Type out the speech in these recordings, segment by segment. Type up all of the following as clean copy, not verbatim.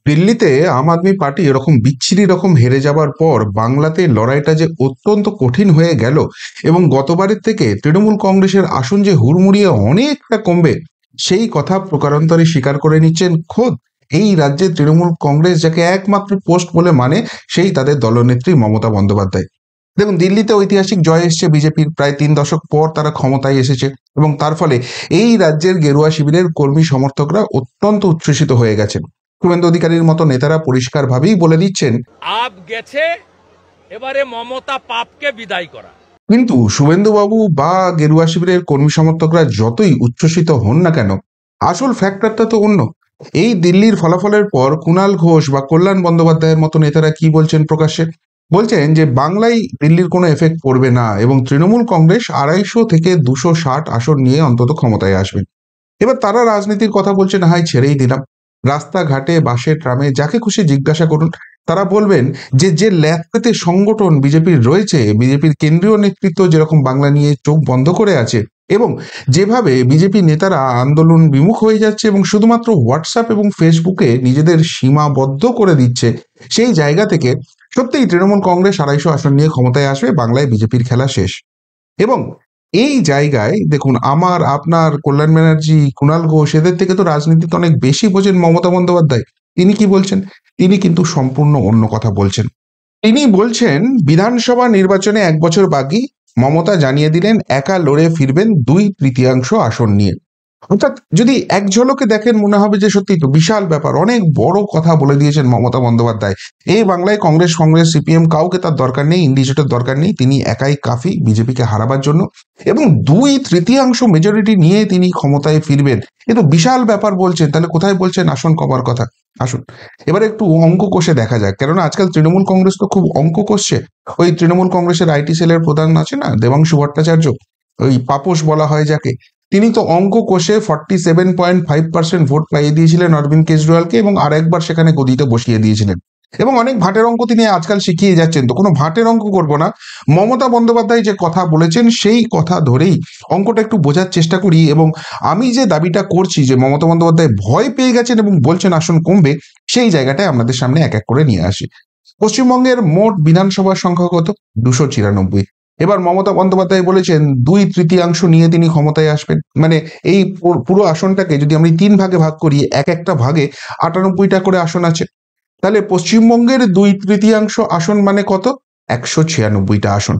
দিল্লিতে আম আদমি পার্টি এরকম বিচ্ছিরি রকম হেরে যাবার পর বাংলাতে লড়াইটা যে অত্যন্ত কঠিন হয়ে গেল এবং গতবারের থেকে তৃণমূল কংগ্রেসের আসন যে হুড়মুড়িয়ে অনেকটা কমবে সেই কথা প্রকারান্তরে স্বীকার করে নিচ্ছেন খোদ এই রাজ্যে তৃণমূল কংগ্রেস, যাকে একমাত্র পোস্ট বলে মানে সেই তাদের দলনেত্রী মমতা বন্দ্যোপাধ্যায়। দেখুন, দিল্লিতে ঐতিহাসিক জয় এসছে বিজেপির, প্রায় 3 দশক পর তারা ক্ষমতায় এসেছে এবং তার ফলে এই রাজ্যের গেরুয়া শিবিরের কর্মী সমর্থকরা অত্যন্ত উচ্ছ্বসিত হয়ে গেছেন। শুভেন্দু অধিকারীর মতো নেতারা পরিষ্কারভাবেই বলে দিচ্ছেন আপ গেছে, এবারে মমতা পাপকে বিদায় করা। কিন্তু শুভেন্দুবাবু বা গেরুয়া শিবিরের কর্মী সমর্থকরা যতই উচ্ছ্বসিত হন না কেন, আসল ফ্যাক্টরটা তো অন্য। এই দিল্লির ফলাফলের পর কুণাল ঘোষ বা কল্যাণ বন্দ্যোপাধ্যায়ের মতো নেতারা কি বলছেন প্রকাশ্যে? বলছেন যে বাংলায় দিল্লির কোনো এফেক্ট পড়বে না এবং তৃণমূল কংগ্রেস 250 থেকে 260 আসন নিয়ে অন্তত ক্ষমতায় আসবে। এবার তারা রাজনীতির কথা বলছেন, হাই ছেড়েই দিলাম। রাস্তাঘাটে, বাসে, ট্রামে যাকে খুশি জিজ্ঞাসা করুন, তারা বলবেন যে যে ল্যাথপেতে সংগঠন বিজেপির রয়েছে, বিজেপির কেন্দ্রীয় নেতৃত্ব যেরকম বাংলা নিয়ে চোখ বন্ধ করে আছে এবং যেভাবে বিজেপি নেতারা আন্দোলন বিমুখ হয়ে যাচ্ছে এবং শুধুমাত্র হোয়াটসঅ্যাপ এবং ফেসবুকে নিজেদের সীমাবদ্ধ করে দিচ্ছে, সেই জায়গা থেকে সত্যিই তৃণমূল কংগ্রেস 250 আসন নিয়ে ক্ষমতায় আসবে, বাংলায় বিজেপির খেলা শেষ। এবং এই জায়গায় দেখুন, আমার আপনার কল্যাণ ব্যানার্জি, কুণাল ঘোষ এদের থেকে তো রাজনীতিতে অনেক বেশি বোঝেন মমতা বন্দ্যোপাধ্যায়। তিনি কি বলছেন? তিনি কিন্তু সম্পূর্ণ অন্য কথা বলছেন। তিনি বলছেন বিধানসভা নির্বাচনে 1 বছর বাকি, মমতা জানিয়ে দিলেন একা লড়ে ফিরবেন 2/3 আসন নিয়ে। অর্থাৎ যদি এক ঝলকে দেখেন মনে হবে যে সত্যি তো বিশাল ব্যাপার, অনেক বড় কথা বলে দিয়েছেন মমতা বন্দ্যোপাধ্যায়। এই বাংলায় কংগ্রেস কংগ্রেস সিপিএম কাউকে তার দরকার নেই, ইন্ডিজেটের দরকার নেই, তিনি একাই কাফি বিজেপিকে হারাবার জন্য এবং 2/3 মেজরিটি নিয়ে তিনি ক্ষমতায় ফিরবেন। এ তো বিশাল ব্যাপার বলছেন, তাহলে কোথায় বলছেন আসন কমার কথা? আসুন এবারে একটু অঙ্ক কষে দেখা যাক, কেননা আজকাল তৃণমূল কংগ্রেস তো খুব অঙ্ক কষছে। ওই তৃণমূল কংগ্রেসের আইটি সেলের প্রধান আছে না, দেবাংশু ভট্টাচার্য, ওই পাপোশ বলা হয় যাকে, তিনি তো অঙ্ক কষে 47.5% ভোট পাইয়ে দিয়েছিলেন অরবিন্দ কেজরিওয়ালকে এবং আরেকবার সেখানে গদিতে বসিয়ে দিয়েছিলেন এবং অনেক ভাটের অঙ্ক তিনি আজকাল শিখিয়ে যাচ্ছেন। তো কোনো ভাটের অঙ্ক করবো না, মমতা বন্দ্যোপাধ্যায় যে কথা বলেছেন সেই কথা ধরেই অঙ্কটা একটু বোঝার চেষ্টা করি এবং আমি যে দাবিটা করছি যে মমতা বন্দ্যোপাধ্যায় ভয় পেয়ে গেছেন এবং বলছেন আসন কমবে, সেই জায়গাটায় আপনাদের সামনে এক এক করে নিয়ে আসি। পশ্চিমবঙ্গের মোট বিধানসভার সংখ্যা কত? 294। এবার মমতা বন্দ্যোপাধ্যায় বলেছেন 2/3 নিয়ে তিনি ক্ষমতায় আসবেন। মানে এই পুরো আসনটাকে যদি আমি 3 ভাগে ভাগ করি, এক একটা ভাগে 98টা করে আসন আছে। তাহলে পশ্চিমবঙ্গের 2/3 আসন মানে কত? 196টা আসন।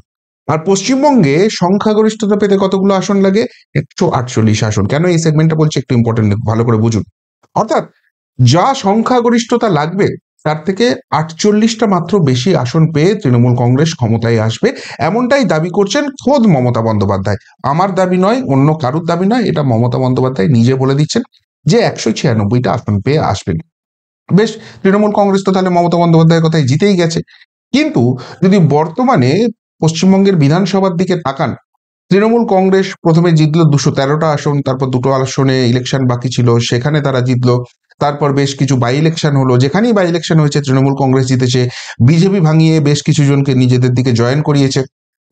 আর পশ্চিমবঙ্গে সংখ্যাগরিষ্ঠতা পেতে কতগুলো আসন লাগে? 148 আসন। কেন এই সেগমেন্টটা বলছি একটু ইম্পর্টেন্ট, ভালো করে বুঝুন। অর্থাৎ যা সংখ্যাগরিষ্ঠতা লাগবে তার থেকে 48টা মাত্র বেশি আসন পেয়ে তৃণমূল কংগ্রেস ক্ষমতায় আসবে, এমনটাই দাবি করছেন খোদ মমতা বন্দ্যোপাধ্যায়। আমার দাবি নয়, অন্য কারুর দাবি নয়, এটা মমতা বন্দ্যোপাধ্যায় নিজে বলে দিচ্ছেন যে 196টা আসন পেয়ে আসবেন। বেশ, তৃণমূল কংগ্রেস তো তাহলে মমতা বন্দ্যোপাধ্যায়ের কথায় জিতেই গেছে। কিন্তু যদি বর্তমানে পশ্চিমবঙ্গের বিধানসভার দিকে তাকান, তৃণমূল কংগ্রেস প্রথমে জিতলো 213টা আসন, তারপর দুটো আসনে ইলেকশন বাকি ছিল, সেখানে তারা জিতলো। তারপর বেশ কিছু বাই ইলেকশন হলো, যেখানেই বাই ইলেকশন হয়েছে তৃণমূল কংগ্রেস জিতেছে। বিজেপি ভাঙিয়ে বেশ কিছু জনকে নিজেদের দিকে জয়েন করিয়েছে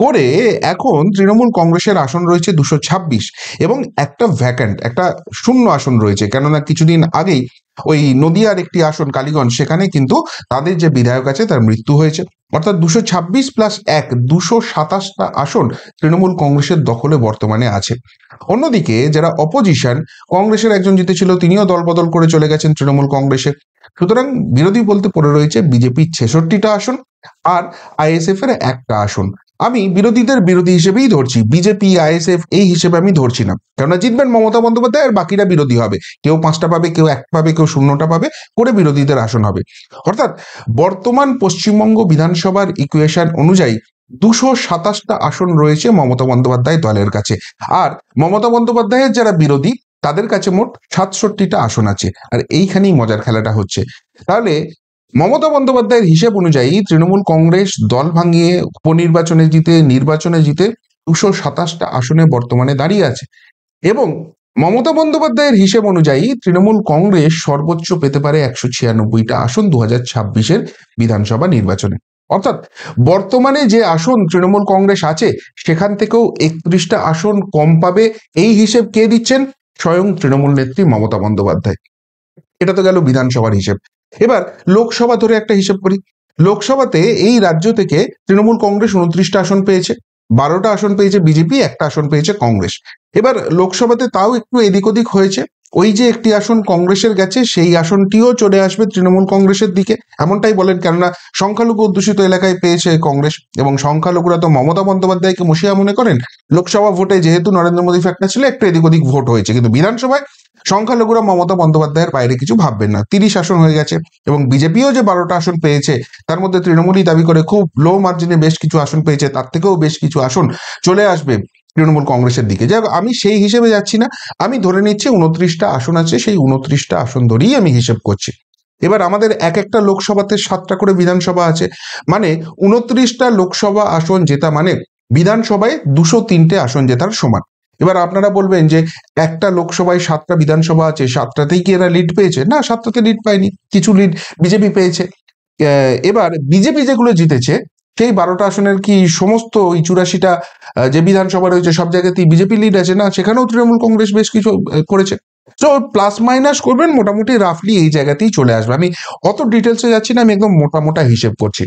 করে এখন তৃণমূল কংগ্রেসের আসন রয়েছে 226 এবং একটা ভ্যাকান্ট, একটা শূন্য আসন রয়েছে, কেননা কিছুদিন আগেই ওই নদিয়ার একটি আসন কালীগঞ্জ, সেখানে কিন্তু তাদের যে বিধায়ক আছে তার মৃত্যু হয়েছে। অর্থাৎ 226 + 1 227টা আসন তৃণমূল কংগ্রেসের দখলে বর্তমানে আছে। অন্যদিকে যারা অপোজিশন, কংগ্রেসের একজন জিতেছিল, তিনিও দলবদল করে চলে গেছেন তৃণমূল কংগ্রেসে। সুতরাং বিরোধী বলতে পড়ে রয়েছে বিজেপির 66টা আসন আর আইএসএফ এর একটা আসন। আমি বিরোধীদের বিরোধী হিসেবেই ধরছি, বিজেপি আইএসএফ এই হিসেবে আমি ধরছি না, কেননা জিতবেন মমতা বন্দ্যোপাধ্যায় আর বাকিরা বিরোধী হবে। কেউ 5টা পাবে, কেউ 1 পাবে, কেউ 0টা পাবে করে বিরোধীদের আসন হবে। অর্থাৎ বর্তমান পশ্চিমবঙ্গ বিধানসভার ইকুয়েশন অনুযায়ী 227টা আসন রয়েছে মমতা বন্দ্যোপাধ্যায় দলের কাছে, আর মমতা বন্দ্যোপাধ্যায়ের যারা বিরোধী তাদের কাছে মোট 67টা আসন আছে। আর এইখানেই মজার খেলাটা হচ্ছে। তাহলে মমতা বন্দ্যোপাধ্যায়ের হিসেব অনুযায়ী তৃণমূল কংগ্রেস দল ভাঙিয়ে উপনির্বাচনে জিতে, নির্বাচনে জিতে 227টা আসনে বর্তমানে দাঁড়িয়ে আছে এবং মমতা বন্দ্যোপাধ্যায়ের হিসেব অনুযায়ী তৃণমূল কংগ্রেস সর্বোচ্চ পেতে পারে 196টা আসন 2026-এর বিধানসভা নির্বাচনে। অর্থাৎ বর্তমানে যে আসন তৃণমূল কংগ্রেস আছে সেখান থেকেও 31টা আসন কম পাবে। এই হিসেব কে দিচ্ছেন? স্বয়ং তৃণমূল নেত্রী মমতা বন্দ্যোপাধ্যায়। এটা তো গেল বিধানসভার হিসেব। এবার লোকসভা ধরে একটা হিসেব করি। লোকসভাতে এই রাজ্য থেকে তৃণমূল কংগ্রেস 29টা আসন পেয়েছে, 12টা আসন পেয়েছে বিজেপি, একটা আসন পেয়েছে কংগ্রেস। এবার লোকসভাতে তাও একটু এদিক ওদিক হয়েছে, ওই যে একটি আসন কংগ্রেসের গেছে সেই আসনটিও চলে আসবে তৃণমূল কংগ্রেসের দিকে, এমনটাই বলেন, কেননা সংখ্যালঘু অধ্যুষিত এলাকায় পেয়েছে কংগ্রেস এবং সংখ্যালঘুরা তো মমতা বন্দ্যোপাধ্যায়কে মসিয়া মনে করেন। লোকসভা ভোটে যেহেতু নরেন্দ্র মোদী ফ্যাক্টর ছিল একটু এদিক ওদিক ভোট হয়েছে, কিন্তু বিধানসভায় সংখ্যালঘুরা মমতা বন্দ্যোপাধ্যায়ের বাইরে কিছু ভাববেন না, 30 আসন হয়ে গেছে। এবং বিজেপিও যে 12টা আসন পেয়েছে তার মধ্যে তৃণমূলই দাবি করে খুব লো মার্জিনে বেশ কিছু আসন পেয়েছে, তার থেকেও বেশ কিছু আসন চলে আসবে তৃণমূল কংগ্রেসের দিকে। যাই হোক, আমি সেই হিসেবে যাচ্ছি না, আমি ধরে নিচ্ছি 29টা আসন আছে, সেই 29টা আসন ধরেই আমি হিসেব করছি। এবার আমাদের এক একটা লোকসভাতে 7টা করে বিধানসভা আছে, মানে 29টা লোকসভা আসন জেতা মানে বিধানসভায় 203টে আসন জেতার সমান। এবার আপনারা বলবেন যে একটা লোকসভায় 7টা বিধানসভা আছে, 7টাতেই কি এরা লিড পেয়েছে? না, 7টাতে লিড পায়নি, কিছু লিড বিজেপি পেয়েছে। এবার বিজেপি যেগুলো জিতেছে সেই 12টা আসনের কি সমস্ত ওই 84টা যে বিধানসভা রয়েছে সব জায়গাতেই বিজেপি লিড আছে? না, সেখানেও তৃণমূল কংগ্রেস বেশ কিছু করেছে। তো প্লাস মাইনাস করবেন, মোটামুটি রাফলি এই জায়গাতেই চলে আসবে। আমি অত ডিটেলসে যাচ্ছি না, আমি একদম মোটা মোটা হিসেব করছি।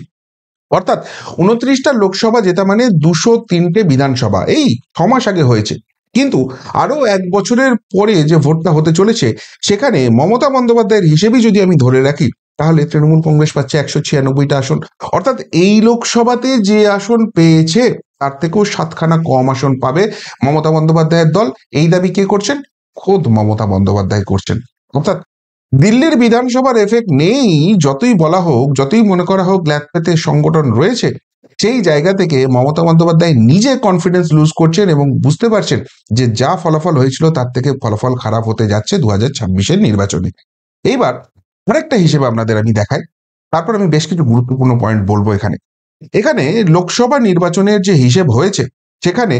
অর্থাৎ 29টা লোকসভা জেতা মানে 203টে বিধানসভা, এই 6 মাস আগে হয়েছে। কিন্তু আরো 1 বছরের পরে যে ভোটটা হতে চলেছে সেখানে মমতা বন্দ্যোপাধ্যায়ের হিসেবেই যদি আমি ধরে রাখি তাহলে তৃণমূল কংগ্রেস পাচ্ছে 196টা আসন। অর্থাৎ এই লোকসভাতে যে আসন পেয়েছে তার থেকেও 7খানা কম আসন পাবে মমতা বন্দ্যোপাধ্যায়ের দল। এই দাবি কে করছেন? খোদ মমতা বন্দ্যোপাধ্যায় করছেন। অর্থাৎ দিল্লির বিধানসভার এফেক্ট নেই, যতই বলা হোক, যতই মনে করা হোক ল্যাথপেতে সংগঠন রয়েছে, সেই জায়গা থেকে মমতা বন্দ্যোপাধ্যায় নিজে কনফিডেন্স লুজ করছেন এবং বুঝতে পারছেন যে যা ফলাফল হয়েছিল তার থেকে ফলাফল খারাপ হতে যাচ্ছে 2026-এর নির্বাচনে। এইবার আরেকটা হিসেবে আপনাদের আমি দেখাই, তারপর আমি বেশ কিছু গুরুত্বপূর্ণ পয়েন্ট বলবো। এখানে এখানে লোকসভা নির্বাচনের যে হিসেব হয়েছে সেখানে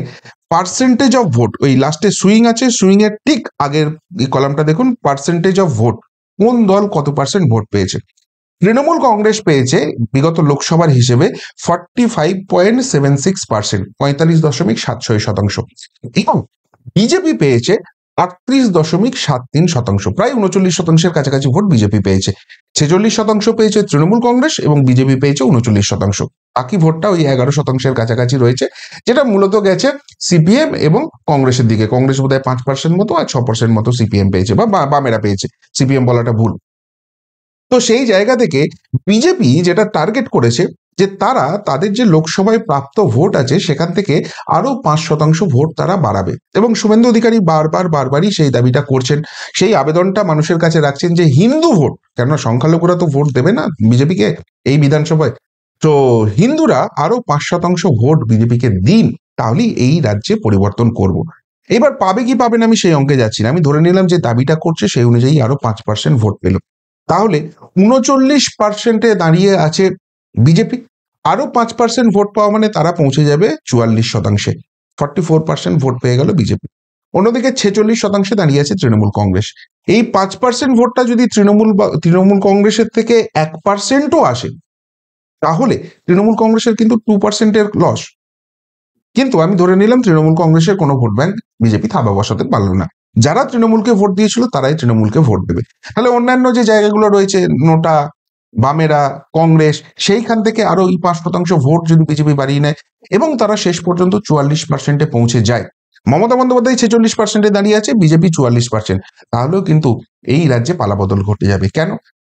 পার্সেন্টেজ অফ ভোট, ওই লাস্টে সুইং আছে, সুইং এর ঠিক আগের কলামটা দেখুন, পার্সেন্টেজ অফ ভোট, কোন দল কত পার্সেন্ট ভোট পেয়েছে। তৃণমূল কংগ্রেস পেয়েছে বিগত লোকসভার হিসেবে 45.76%, 45.76%, এবং বিজেপি পেয়েছে 38.73%, প্রায় 39%-এর কাছাকাছি ভোট বিজেপি পেয়েছে। 46% পেয়েছে তৃণমূল কংগ্রেস এবং বিজেপি পেয়েছে 39%। বাকি ভোটটা ওই 11%-এর কাছাকাছি রয়েছে, যেটা মূলত গেছে সিপিএম এবং কংগ্রেসের দিকে। কংগ্রেস বোধহয় 5% মতো আর 6% মতো সিপিএম পেয়েছে, বা বামেরা পেয়েছে, সিপিএম বলাটা ভুল। তো সেই জায়গা থেকে বিজেপি যেটা টার্গেট করেছে যে তারা তাদের যে লোকসভায় প্রাপ্ত ভোট আছে সেখান থেকে আরো 5% ভোট তারা বাড়াবে, এবং শুভেন্দু অধিকারী বারবারই সেই দাবিটা করছেন, সেই আবেদনটা মানুষের কাছে রাখছেন যে হিন্দু ভোট, কেননা সংখ্যালঘুরা তো ভোট দেবে না বিজেপিকে এই বিধানসভায়, তো হিন্দুরা আরো 5% ভোট বিজেপিকে দিন, তাহলেই এই রাজ্যে পরিবর্তন করব। এবার পাবে কি পাবে না আমি সেই অঙ্কে যাচ্ছি না, আমি ধরে নিলাম যে দাবিটা করছে সেই অনুযায়ী আরো 5% ভোট পেল, তাহলে 39%-এ দাঁড়িয়ে আছে বিজেপি। আরো 5% ভোট পাওয়া মানে তারা পৌঁছে যাবে 44%, 44% ভোট পেয়ে গেল বিজেপি। অন্যদিকে 46%-এ দাঁড়িয়ে আছে তৃণমূল কংগ্রেস। এই 5% ভোটটা যদি তৃণমূল কংগ্রেসের থেকে 1%ও আসে তাহলে তৃণমূল কংগ্রেসের কিন্তু 2%-এর লস। কিন্তু আমি ধরে নিলাম তৃণমূল কংগ্রেসের কোনো ভোট ব্যাংক বিজেপি থাবা বসাতে পারলো না, যারা তৃণমূলকে ভোট দিয়েছিল তারাই তৃণমূলকে ভোট দেবে। তাহলে অন্যান্য যে জায়গাগুলো রয়েছে, নোটা, বামেরা, কংগ্রেস, সেইখান থেকে আরো 5% ভোট যদি বিজেপি বাড়িয়ে নেয় এবং তারা শেষ পর্যন্ত 44%-এ পৌঁছে যায়, মমতা বন্দ্যোপাধ্যায় 46%-এ দাঁড়িয়ে আছে, বিজেপি 44%, তাহলেও কিন্তু এই রাজ্যে পালাবদল ঘটে যাবে।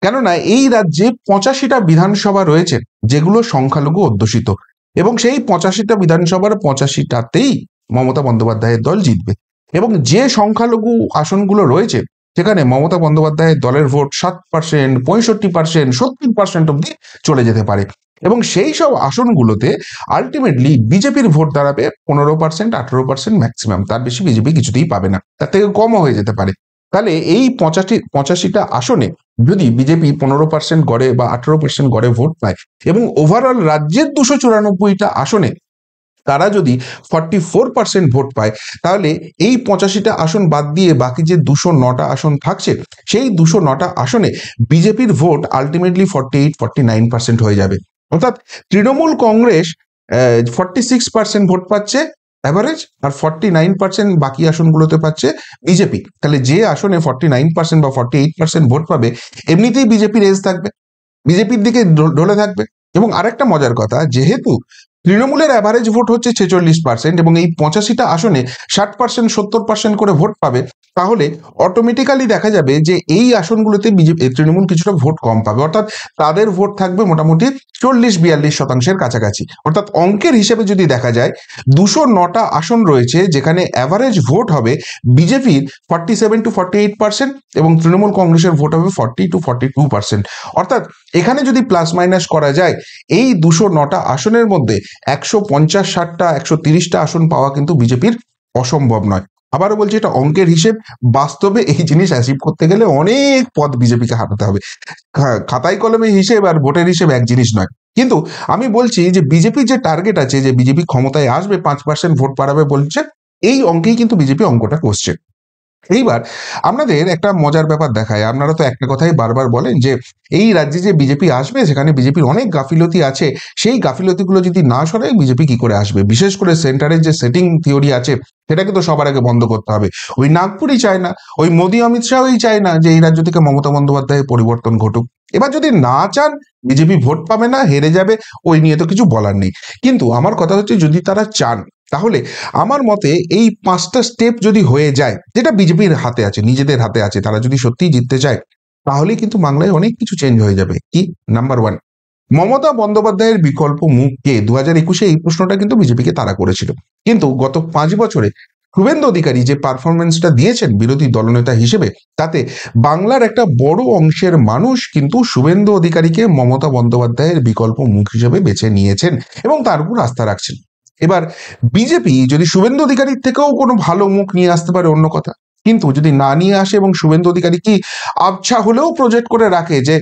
কেননা এই রাজ্যে 85টা বিধানসভা রয়েছে যেগুলো সংখ্যালঘু অধ্যুষিত, এবং সেই 85টা বিধানসভার 85টাতেই মমতা বন্দ্যোপাধ্যায়ের দল জিতবে। এবং যে সংখ্যালঘু আসনগুলো রয়েছে সেখানে মমতা বন্দ্যোপাধ্যায়ের দলের ভোট 7%, 65%, 70% অব্দি চলে যেতে পারে, এবং সেই সব আসনগুলোতে আলটিমেটলি বিজেপির ভোট দাঁড়াবে 15%, 18% ম্যাক্সিমাম, তার বেশি বিজেপি কিছুতেই পাবে না, তার থেকে কমও হয়ে যেতে পারে। তাহলে এই 85টা আসনে যদি বিজেপি 15% গড়ে বা 18% গড়ে ভোট পায়, এবং ওভারঅল রাজ্যের 294টা আসনে তারা যদি 44% ভোট পায়, তাহলে এই 85টা আসন বাদ দিয়ে বাকি যে 209টা আসন থাকছে সেই 209টা আসনে বিজেপির ভোট আলটিমেটলি 48-49% হয়ে যাবে। অর্থাৎ তৃণমূল কংগ্রেস 46% ভোট পাচ্ছে, অ্যাভারেজ, আর 49% বাকি আসনগুলোতে পাচ্ছে বিজেপি। তাহলে যে আসনে 49% বা 48% ভোট পাবে, এমনিতেই বিজেপির এজ থাকবে, বিজেপির দিকে ঢলে থাকবে। এবং আরেকটা মজার কথা, যেহেতু তৃণমূলের অ্যাভারেজ ভোট হচ্ছে 46% এবং এই 85টা আসনে 60% 70% করে ভোট পাবে, তাহলে অটোমেটিক্যালি দেখা যাবে যে এই আসনগুলোতে বিজেপি তৃণমূল কিছুটা ভোট কম পাবে, অর্থাৎ তাদের ভোট থাকবে মোটামুটি 40-42% কাছাকাছি। অর্থাৎ অঙ্কের হিসেবে যদি দেখা যায়, 209টা আসন রয়েছে যেখানে অ্যাভারেজ ভোট হবে বিজেপির 47-48% এবং তৃণমূল কংগ্রেসের ভোট হবে 40-42%। অর্থাৎ এখানে যদি প্লাস মাইনাস করা যায়, এই 209টা আসনের মধ্যে 150-60টা 130টা আসন পাওয়া কিন্তু বিজেপির অসম্ভব নয়। আবারও বলছি, এটা অঙ্কের হিসেব, বাস্তবে এই জিনিস অ্যাচিভ করতে গেলে অনেক পথ বিজেপিকে হাঁটাতে হবে। খাতায় কলমে হিসেব আর ভোটের হিসেব এক জিনিস নয়। কিন্তু আমি বলছি যে বিজেপির যে টার্গেট আছে, যে বিজেপি ক্ষমতায় আসবে 5% ভোট বাড়াবে বলছে, এই অঙ্কেই কিন্তু বিজেপি অঙ্কটা কষছে। এইবার আপনাদের একটা মজার ব্যাপার দেখায়, আপনারা তো একটা কথাই বারবার বলেন যে এই রাজ্যে যে বিজেপি আসবে সেখানে বিজেপির অনেক গাফিলতি আছে, সেই গাফিলতিগুলো যদি না সরে বিজেপি কি করে আসবে? বিশেষ করে সেন্টারের যে সেটিং থিওরি আছে সেটাকে তো সবার আগে বন্ধ করতে হবে। ওই নাগপুরই চায় না, ওই মোদী অমিত শাহই চায় না যে এই রাজ্য থেকে মমতা বন্দ্যোপাধ্যায়ের পরিবর্তন ঘটুক। এবার যদি না চান, বিজেপি ভোট পাবে না, হেরে যাবে, ওই নিয়ে তো কিছু বলার নেই। কিন্তু আমার কথা হচ্ছে, যদি তারা চান, তাহলে আমার মতে এই 5টা স্টেপ যদি হয়ে যায়, যেটা বিজেপির হাতে আছে, নিজেদের হাতে আছে, তারা যদি সত্যিই জিততে চায়, তাহলে কিন্তু বাংলায় অনেক কিছু চেঞ্জ হয়ে যাবে। কি? নাম্বার 1, মমতা বন্দ্যোপাধ্যায়ের বিকল্প মুখ কে? 2021-এ এই প্রশ্নটা কিন্তু বিজেপিকে তাড়া করেছিল। কিন্তু গত 5 বছরে শুভেন্দু অধিকারী যে পারফরমেন্সটা দিয়েছেন বিরোধী দলনেতা হিসেবে, তাতে বাংলার একটা বড় অংশের মানুষ কিন্তু শুভেন্দু অধিকারীকে মমতা বন্দ্যোপাধ্যায়ের বিকল্প মুখ হিসেবে বেছে নিয়েছেন এবং তার উপর আস্থা রাখছেন। এবার বিজেপি যদি শুভেন্দু অধিকারীর থেকেও কোনো ভালো মুখ নিয়ে আসতে পারে অন্য কথা, কিন্তু যদি না নিয়ে আসে এবং শুভেন্দু অধিকারী কি আবছা হলেও প্রজেক্ট করে রাখে যে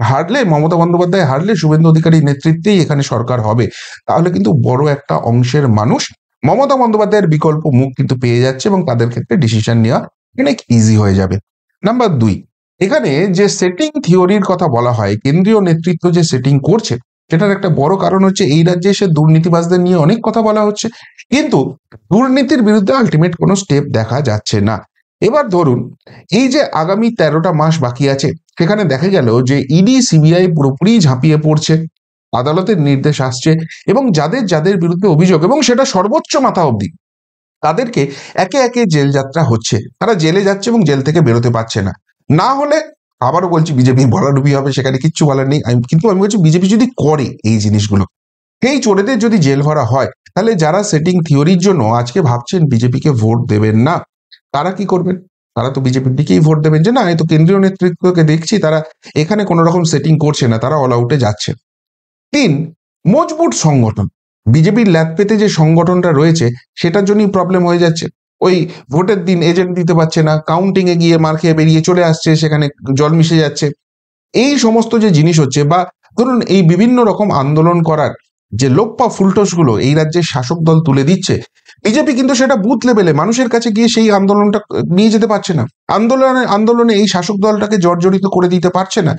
হারলে, মমতা বন্দ্যোপাধ্যায় হারলে শুভেন্দু অধিকারীর নেতৃত্বেই এখানে সরকার হবে, তাহলে কিন্তু বড় একটা অংশের মানুষ মমতা বন্দ্যোপাধ্যায়ের বিকল্প মুখ কিন্তু পেয়ে যাচ্ছে এবং তাদের ক্ষেত্রে ডিসিশন নেওয়া অনেক ইজি হয়ে যাবে। নাম্বার 2, এখানে যে সেটিং থিওরির কথা বলা হয়, কেন্দ্রীয় নেতৃত্ব যে সেটিং করছে, সেটার একটা বড় কারণ হচ্ছে এই রাজ্যে এসে দুর্নীতিবাজদের নিয়ে অনেক কথা বলা হচ্ছে, কিন্তু দুর্নীতির বিরুদ্ধে আলটিমেট কোনো স্টেপ দেখা যাচ্ছে না। এবার ধরুন, এই যে আগামী 13টা মাস বাকি আছে, সেখানে দেখা গেল যে ইডি সিবিআই পুরোপুরি ঝাঁপিয়ে পড়ছে, আদালতের নির্দেশ আসছে এবং যাদের যাদের বিরুদ্ধে অভিযোগ, এবং সেটা সর্বোচ্চ মাথা অবধি, তাদেরকে একে একে জেল যাত্রা হচ্ছে, তারা জেলে যাচ্ছে এবং জেল থেকে বেরোতে পারছে না। না হলে আবারও বলছি, বিজেপি ভরাডুবি হবে, সেখানে কিচ্ছু বলার নেই। কিন্তু আমি বলছি, বিজেপি যদি করে এই জিনিসগুলো, সেই চোরেদের যদি জেল ভরা হয়, তাহলে যারা সেটিং থিওরির জন্য আজকে ভাবছেন বিজেপিকে ভোট দেবেন না, তারা কি করবেন? তারা তো বিজেপির দিকেই ভোট দেবেন, যে না, এই তো কেন্দ্রীয় নেতৃত্বকে দেখছি তারা এখানে কোনো রকম সেটিং করছে না, তারা অল আউটে যাচ্ছে। 3, মজবুত সংগঠন। বিজেপির ল্যাদ পেতে যে সংগঠনটা রয়েছে, সেটার জন্যই প্রবলেম হয়ে যাচ্ছে। ওই ভোটের দিন এজেন্ট দিতে পারছে না, কাউন্টিং এ গিয়ে মার খেয়ে বেরিয়ে চলে আসছে, সেখানে জল মিশে যাচ্ছে। এই সমস্ত যে জিনিস হচ্ছে, বা ধরুন এই বিভিন্ন রকম আন্দোলন করার যে লোপ্পা ফুলটোস গুলো এই রাজ্যের শাসক দল তুলে দিচ্ছে, বিজেপি কিন্তু সেটা বুথ লেভেলে মানুষের কাছে গিয়ে সেই আন্দোলনটা নিয়ে যেতে পারছে না, আন্দোলনে এই শাসক দলটাকে জর্জরিত করে দিতে পারছে না।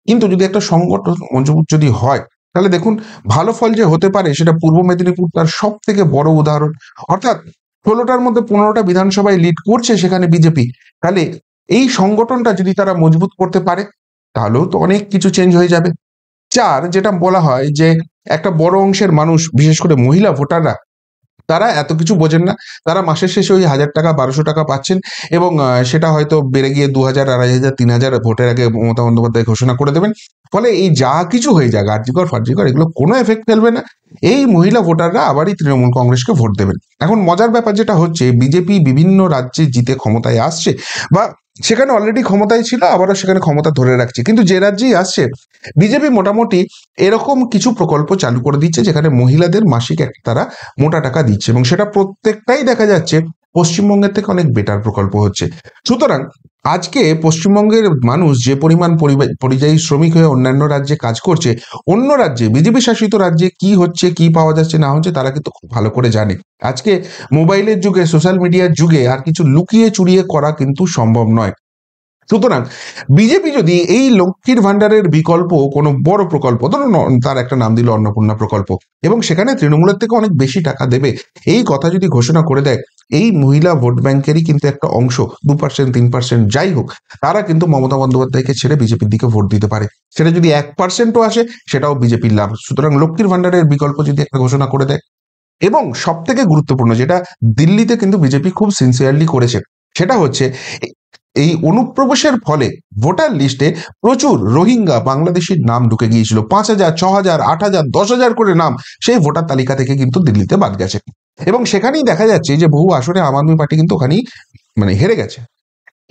কিন্তু যদি একটা সংগঠন মজবুত যদি হয়, তাহলে দেখুন ভালো ফল যে হতে পারে, সেটা পূর্ব মেদিনীপুর তার সব থেকে বড় উদাহরণ। অর্থাৎ 16টার মধ্যে 15টা বিধানসভায় লিড করছে সেখানে বিজেপি। তাহলে এই সংগঠনটা যদি তারা মজবুত করতে পারে, তাহলেও তো অনেক কিছু চেঞ্জ হয়ে যাবে। 4, যেটা বলা হয় যে একটা বড় অংশের মানুষ, বিশেষ করে মহিলা ভোটাররা, তারা এত কিছু বোঝেন না, তারা মাসের শেষে ওই 1000 টাকা 1200 টাকা পাচ্ছেন এবং সেটা হয়তো বেড়ে গিয়ে 2000, 2500, 3000 ভোটের আগে মমতা বন্দ্যোপাধ্যায় ঘোষণা করে দেবেন। ফলে এই যা কিছু হয়ে যাক, আরজিকর ফারজিকর, এগুলো কোনো এফেক্ট ফেলবে না। এই মহিলা ভোটাররা আবারই তৃণমূল কংগ্রেসকে ভোট দেবেন। এখন মজার ব্যাপার যেটা হচ্ছে, বিজেপি বিভিন্ন রাজ্যে জিতে ক্ষমতায় আসছে, বা সেখানে অলরেডি ক্ষমতায় ছিল, আবারও সেখানে ক্ষমতা ধরে রাখছে, কিন্তু যে রাজ্যেই আসছে, বিজেপি মোটামুটি এরকম কিছু প্রকল্প চালু করে দিচ্ছে যেখানে মহিলাদের মাসিক একটা তারা মোটা টাকা দিচ্ছে, এবং সেটা প্রত্যেকটাই দেখা যাচ্ছে পশ্চিমবঙ্গের থেকে অনেক বেটার প্রকল্প হচ্ছে। সুতরাং আজকে পশ্চিমবঙ্গের মানুষ যে পরিমাণ পরিযায়ী শ্রমিক হয়ে অন্যান্য রাজ্যে কাজ করছে, অন্য রাজ্যে, বিজেপি শাসিত রাজ্যে কি হচ্ছে, কি পাওয়া যাচ্ছে না হচ্ছে, তারা কিন্তু খুব ভালো করে জানে। আজকে মোবাইলের যুগে, সোশ্যাল মিডিয়ার যুগে আর কিছু লুকিয়ে চুরিয়ে করা কিন্তু সম্ভব নয়। সুতরাং বিজেপি যদি এই লক্ষ্মীর ভান্ডারের বিকল্প কোনো বড় প্রকল্প, ধরুন তার একটা নাম দিল অন্নপূর্ণা প্রকল্প, এবং সেখানে তৃণমূলের থেকে অনেক বেশি টাকা দেবে, এই কথা যদি ঘোষণা করে দেয়, এই মহিলা ভোট ব্যাংকেরই কিন্তু একটা অংশ 2% 3% যাই হোক, তারা কিন্তু মমতা বন্দ্যোপাধ্যায়কে ছেড়ে বিজেপির দিকে ভোট দিতে পারে। সেটা যদি 1%ও আসে সেটাও বিজেপির লাভ। সুতরাং লক্ষ্মীর ভান্ডারের বিকল্প যদি একটা ঘোষণা করে দেয়, এবং সব থেকে গুরুত্বপূর্ণ যেটা দিল্লিতে কিন্তু বিজেপি খুব সিনসিয়ারলি করেছে, সেটা হচ্ছে এই অনুপ্রবেশের ফলে ভোটার লিস্টে প্রচুর রোহিঙ্গা বাংলাদেশির নাম ঢুকে গিয়েছিল। 5,000 6,000 8,000 10,000 করে নাম সেই ভোটার তালিকা থেকে কিন্তু দিল্লিতে বাদ গেছে, এবং সেখানেই দেখা যাচ্ছে যে বহু আসনে আম আদমি পার্টি কিন্তু ওখানেই হেরে গেছে।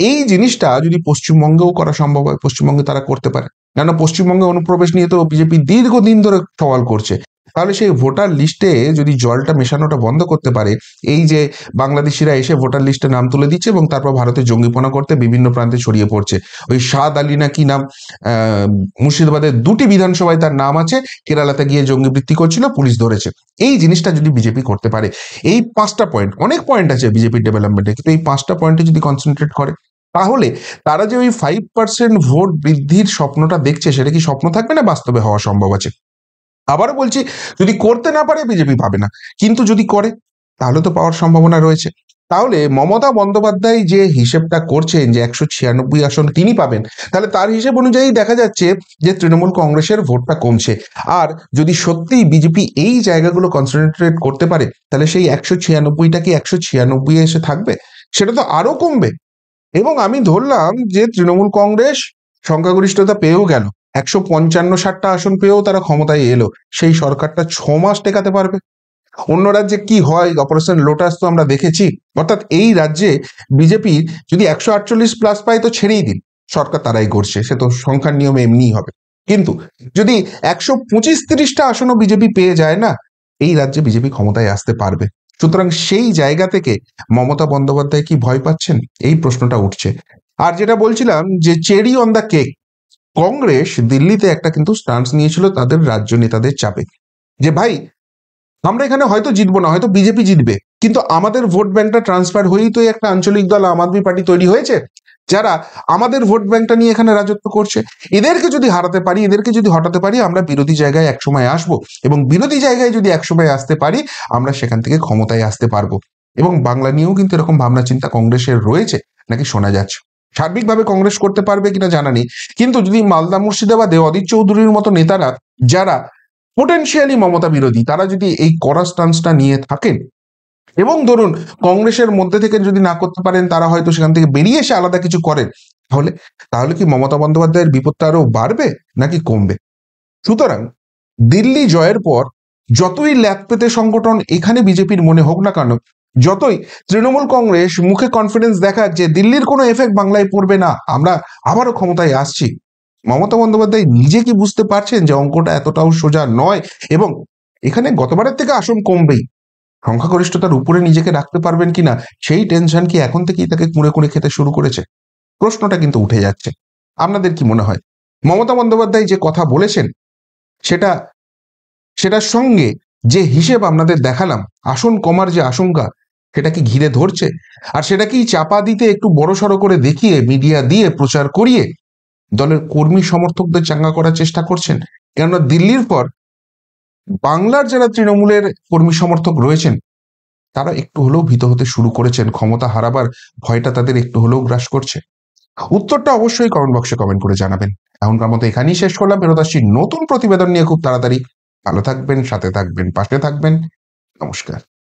এই জিনিসটা যদি পশ্চিমবঙ্গেও করা সম্ভব হয়, পশ্চিমবঙ্গে তারা করতে পারে, কেননা পশ্চিমবঙ্গে অনুপ্রবেশ নিয়ে তো বিজেপি দীর্ঘদিন ধরে সওয়াল করছে। তাহলে সেই ভোটার লিস্টে যদি জলটা মেশানোটা বন্ধ করতে পারে, এই যে বাংলাদেশিরা এসে ভোটার লিস্টে নাম তুলে দিচ্ছে এবং তারপর ভারতে জঙ্গিপনা করতে বিভিন্ন প্রান্তে ছড়িয়ে পড়ছে। ওই সাদ আলী না কি নাম, মুর্শিদাবাদের 2টি বিধানসভায় তার নাম আছে, কেরালাতে গিয়ে জঙ্গিবৃত্তি করছিল, পুলিশ ধরেছে। এই জিনিসটা যদি বিজেপি করতে পারে, এই 5টা পয়েন্ট, অনেক পয়েন্ট আছে বিজেপির ডেভেলপমেন্টে, কিন্তু এই 5টা পয়েন্টে যদি কনসেন্ট্রেট করে, তাহলে তারা যে ওই 5% ভোট বৃদ্ধির স্বপ্নটা দেখছে, সেটা কি স্বপ্ন থাকবে না বাস্তবে হওয়া সম্ভব আছে? আবারও বলছি, যদি করতে না পারে বিজেপি পাবে না, কিন্তু যদি করে তাহলে তো পাওয়ার সম্ভাবনা রয়েছে। তাহলে মমতা বন্দ্যোপাধ্যায় যে হিসেবটা করছেন যে 196 আসন তিনি পাবেন, তাহলে তার হিসেব অনুযায়ী দেখা যাচ্ছে যে তৃণমূল কংগ্রেসের ভোটটা কমছে। আর যদি সত্যিই বিজেপি এই জায়গাগুলো কনসেন্ট্রেট করতে পারে, তাহলে সেই 196টা কি 196 এসে থাকবে? সেটা তো আরো কমবে। এবং আমি ধরলাম যে তৃণমূল কংগ্রেস সংখ্যাগরিষ্ঠতা পেয়েও গেল, 155-60টা আসন পেয়েও তারা ক্ষমতায় এলো, সেই সরকারটা 6 মাস টেকাতে পারবে? অন্য রাজ্যে কি হয়, অপারেশন লোটাস তো আমরা দেখেছি। অর্থাৎ এই রাজ্যে বিজেপি যদি 148 প্লাস পায় তো ছেড়েই দিন, সরকার তারাই করছে, সে তো সংখ্যার নিয়মে এমনিই হবে। কিন্তু যদি 125-30টা আসনও বিজেপি পেয়ে যায় না, এই রাজ্যে বিজেপি ক্ষমতায় আসতে পারবে। সুতরাং সেই জায়গা থেকে মমতা বন্দ্যোপাধ্যায় কি ভয় পাচ্ছেন, এই প্রশ্নটা উঠছে। আর যেটা বলছিলাম যে cherry on the cake, Congress দিল্লিতে একটা কিন্তু স্টান্স নিয়েছিল তাদের রাজ্য নেতাদের চাপে, যে ভাই আমরা এখানে হয়তো জিতবো না, হয়তো বিজেপি জিতবে, কিন্তু আমাদের ভোট ব্যাংকটা ট্রান্সফার হয়েই তো একটা আঞ্চলিক দল আম আদমি পার্টি তৈরি হয়েছে, যারা আমাদের ভোট ব্যাংকটা নিয়ে এখানে রাজত্ব করছে। এদেরকে যদি হারাতে পারি, এদেরকে যদি হটাতে পারি, আমরা বিরোধী জায়গায় একসময় আসবো, এবং বিরোধী জায়গায় যদি একসময় আসতে পারি, আমরা সেখান থেকে ক্ষমতায় আসতে পারবো। এবং বাংলা নিয়েও কিন্তু এরকম ভাবনা চিন্তা কংগ্রেসের রয়েছে নাকি শোনা যাচ্ছে। সার্বিকভাবে কংগ্রেস করতে পারবে কিনা জানা নেই, কিন্তু যদি মালদা মুর্শিদাবাদে অধীর চৌধুরীর মতো নেতারা, যারা পোটেনশিয়ালি মমতা বিরোধী, তারা যদি এই কড়া স্টান্সটা নিয়ে থাকেন, এবং ধরুন কংগ্রেসের মধ্যে থেকে যদি না করতে পারেন, তারা হয়তো সেখান থেকে বেরিয়ে এসে আলাদা কিছু করেন, তাহলে তাহলে কি মমতা বন্দ্যোপাধ্যায়ের বিপদটা আরো বাড়বে নাকি কমবে? সুতরাং দিল্লি জয়ের পর যতই ল্যাপপেতে সংগঠন এখানে বিজেপির মনে হোক না কেন, যতই তৃণমূল কংগ্রেস মুখে কনফিডেন্স দেখাক যে দিল্লির কোনো এফেক্ট বাংলায় পড়বে না, আমরা আবারও ক্ষমতায় আসছি, মমতা বন্দ্যোপাধ্যায় নিজে কি বুঝতে পারছেন যে অঙ্কটা এতটাও সোজা নয়, এবং এখানে গতবারের থেকে আসন কমবেই, সংখ্যাগরিষ্ঠতার উপরে নিজেকে রাখতে পারবেন কিনা সেই টেনশন কি এখন থেকেই তাকে কুঁড়ে কুঁড়ে খেতে শুরু করেছে? প্রশ্নটা কিন্তু উঠে যাচ্ছে। আপনাদের কি মনে হয়, মমতা বন্দ্যোপাধ্যায় যে কথা বলেছেন, সেটা সেটার সঙ্গে যে হিসেব আপনাদের দেখালাম, আসন কমার যে আশঙ্কা, সেটা কি ঘিরে ধরছে? আর সেটা কি চাপা দিতে একটু বড়সড় করে দেখিয়ে, মিডিয়া দিয়ে প্রচার করিয়ে দলের কর্মী সমর্থকদের চাঙ্গা করার চেষ্টা করছেন? কেননা দিল্লির পর বাংলার যারা তৃণমূলের কর্মী সমর্থক রয়েছেন, তারা একটু হলেও ভীত হতে শুরু করেছেন, ক্ষমতা হারাবার ভয়টা তাদের একটু হলেও গ্রাস করছে। উত্তরটা অবশ্যই কমেন্ট বক্সে কমেন্ট করে জানাবেন। এখনকার মতো এখানেই শেষ করলাম, ফেরত আসছি নতুন প্রতিবেদন নিয়ে খুব তাড়াতাড়ি। ভালো থাকবেন, সাথে থাকবেন, পাশে থাকবেন। নমস্কার।